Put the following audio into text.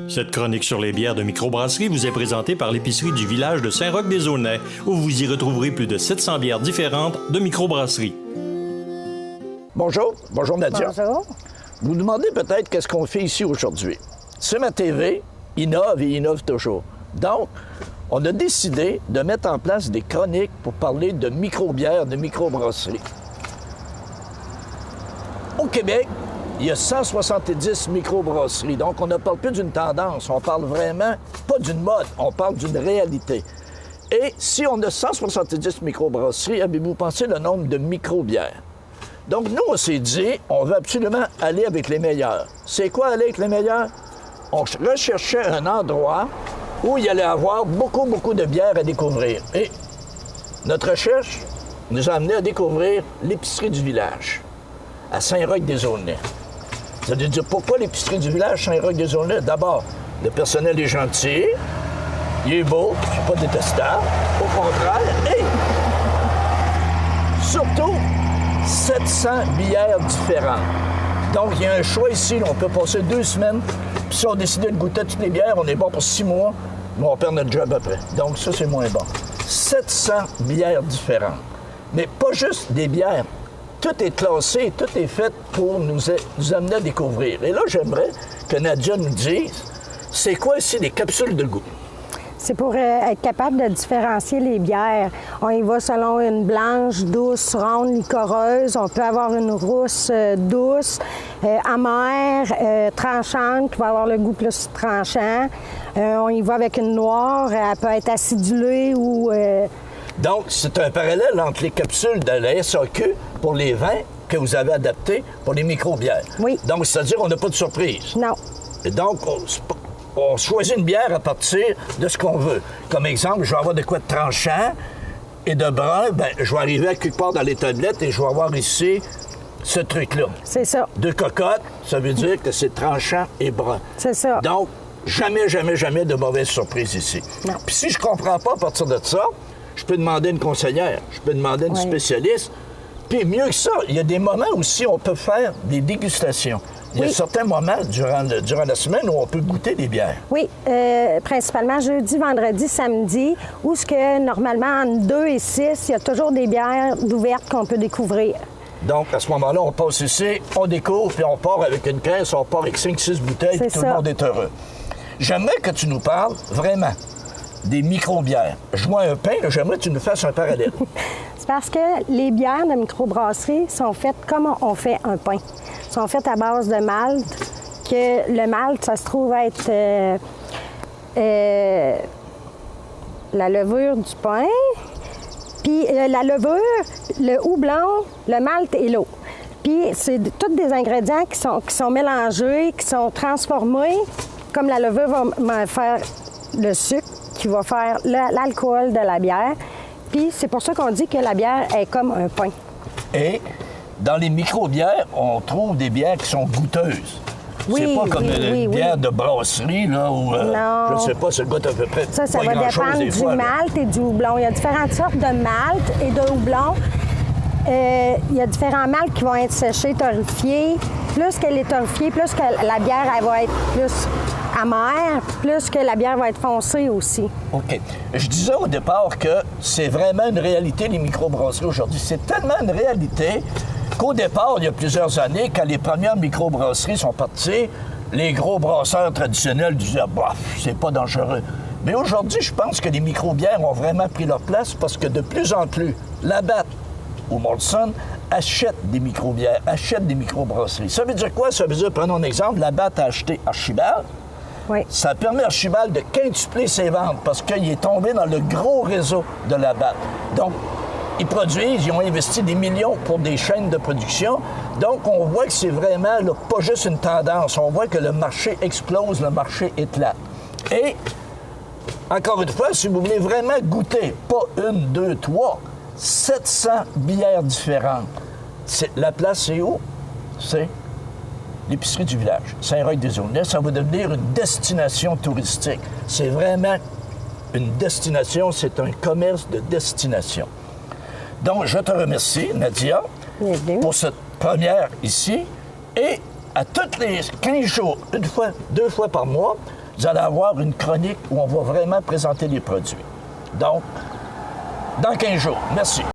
Cette chronique sur les bières de microbrasserie vous est présentée par l'épicerie du village de Saint-Roch-des-Aulnay, où vous y retrouverez plus de 700 bières différentes de microbrasserie. Bonjour Nadia. Bonjour. Vous vous demandez peut-être qu'est-ce qu'on fait ici aujourd'hui. C'est ma TV, innove et innove toujours. Donc, on a décidé de mettre en place des chroniques pour parler de microbières, de microbrasserie. Au Québec, il y a 170 microbrasseries. Donc, on ne parle plus d'une tendance, on parle vraiment pas d'une mode, on parle d'une réalité. Et si on a 170 microbrasseries, avez-vous pensé le nombre de microbières? Donc, nous, on s'est dit, on veut absolument aller avec les meilleurs. C'est quoi aller avec les meilleurs? On recherchait un endroit où il y allait avoir beaucoup de bières à découvrir. Et notre recherche nous a amené à découvrir l'épicerie du village, à Saint-Roch-des-Aulnay. Vous allez dire, pourquoi l'épicerie du village Saint-Roch-des-Aulnay? D'abord, le personnel est gentil, il est beau, c'est pas détestable, au contraire, et surtout, 700 bières différentes. Donc, il y a un choix ici, on peut passer 2 semaines, puis si on décide de goûter toutes les bières, on est bon pour 6 mois, mais on perd notre job après. Donc, ça, c'est moins bon. 700 bières différentes. Mais pas juste des bières. Tout est classé, tout est fait pour nous amener à découvrir. Et là, j'aimerais que Nadia nous dise, c'est quoi ici les capsules de goût? C'est pour être capable de différencier les bières. On y va selon une blanche, douce, ronde, liquoreuse. On peut avoir une rousse douce, amère, tranchante, qui va avoir le goût plus tranchant. On y va avec une noire, elle peut être acidulée ou... Donc, c'est un parallèle entre les capsules de la SAQ pour les vins que vous avez adaptés pour les micro-bières. Oui. Donc, c'est-à-dire qu'on n'a pas de surprise. Non. Et donc, on choisit une bière à partir de ce qu'on veut. Comme exemple, je vais avoir de quoi de tranchant et de brun. Bien, je vais arriver à quelque part dans les tablettes et je vais avoir ici ce truc-là. C'est ça. 2 cocottes, ça veut dire que c'est tranchant et brun. C'est ça. Donc, jamais de mauvaise surprise ici. Non. Puis si je comprends pas à partir de ça, je peux demander une conseillère, je peux demander une spécialiste. Puis mieux que ça, il y a des moments aussi où on peut faire des dégustations. Il y a certains moments durant la semaine où on peut goûter des bières. Oui, principalement jeudi, vendredi, samedi, où ce que normalement entre 2 et 6, il y a toujours des bières d'ouvertes qu'on peut découvrir. Donc, à ce moment-là, on passe ici, on découvre, puis on part avec une caisse, on part avec 5-6 bouteilles, puis tout le monde est heureux. J'aimerais que tu nous parles vraiment des micro-bières. Je vois un pain, j'aimerais que tu nous fasses un parallèle. C'est parce que les bières de microbrasserie sont faites comme on fait un pain. Sont faites à base de malt, que le malt, ça se trouve être la levure du pain, puis la levure, le houblon, le malt et l'eau. Puis c'est tous des ingrédients qui sont mélangés, qui sont transformés, comme la levure va faire le sucre, qui va faire l'alcool de la bière. Puis c'est pour ça qu'on dit que la bière est comme un pain. Et dans les micro-bières, on trouve des bières qui sont goûteuses. Oui, c'est pas comme une bière de brasserie, là, où, je ne sais pas, ça goûte à peu près ça pas va grand-chose dépendre des fois, du malt et du houblon. Il y a différentes sortes de malt et de houblon. Il y a différents malts qui vont être séchés, torréfiés. Plus qu'elle est torréfiée, plus que la bière elle va être plus amère, plus que la bière va être foncée aussi. OK. Je disais au départ que c'est vraiment une réalité, les microbrasseries aujourd'hui. C'est tellement une réalité qu'au départ, il y a plusieurs années, quand les premières microbrasseries sont parties, les gros brasseurs traditionnels disaient « Bof, c'est pas dangereux ». Mais aujourd'hui, je pense que les microbières ont vraiment pris leur place parce que de plus en plus, Labatt ou Molson achètent des microbières, achètent des microbrasseries. Ça veut dire quoi? Ça veut dire, prenons un exemple, Labatt a acheté Archibald. Oui. Ça permet à Archibald de quintupler ses ventes parce qu'il est tombé dans le gros réseau de Labatt. Donc, ils produisent, ils ont investi des millions pour des chaînes de production. Donc, on voit que c'est vraiment là, pas juste une tendance. On voit que le marché explose, le marché éclate. Et, encore une fois, si vous voulez vraiment goûter, pas 1, 2, 3, 700 bières différentes. La place, c'est où? C'est l'épicerie du village, Saint-Roch-des-Aulnay. Ça va devenir une destination touristique. C'est vraiment une destination, c'est un commerce de destination. Donc, je te remercie, Nadia, pour cette première ici. Et à tous les 15 jours, 1 fois, 2 fois par mois, vous allez avoir une chronique où on va vraiment présenter les produits. Donc, dans 15 jours. Merci.